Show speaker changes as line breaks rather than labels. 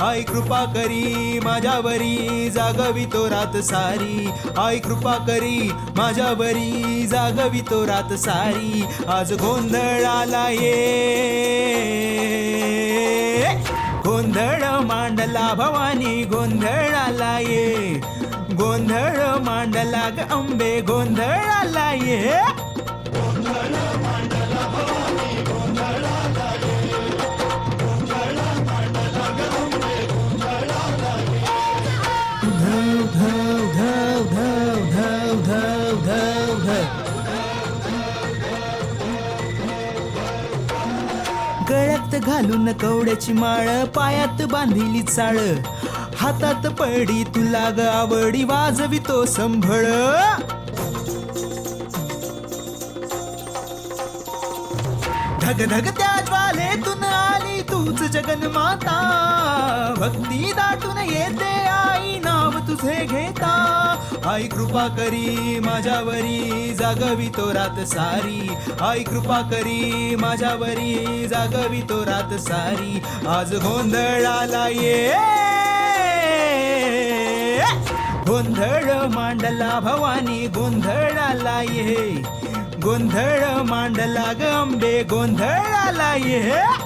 आई कृपा करी माझ्यावरी जागवी तो रात सारी. आई कृपा करी माझ्यावरी जागवी तो रात सारी. आज गोंधळ आला ये, गोंधळ मांडला भवानी गोंधळ आला ये. गोंधळ मांडला ग अंबे गोंधळ आला ये. गळ्यात घालून कवड्याची माळ, पायात बांधिली चाळ, हातात पडी तुला ग आवडी वाजवितो संभळ. धग धग त्या ज्वालेतून आली तूच जगन्माता. भक्ती दाटून येते आई नाव तुझे घेता. आई कृपा करी माझ्यावरी जागवी तो रात सारी. आई कृपा करी माझ्यावरी जागवी तो रात सारी. आज गोंधळ आला ये, गोंधळ मांडला भवानी गोंधळ आला ये. गोंधळ मांडला ग अंबे गोंधळ आला ये.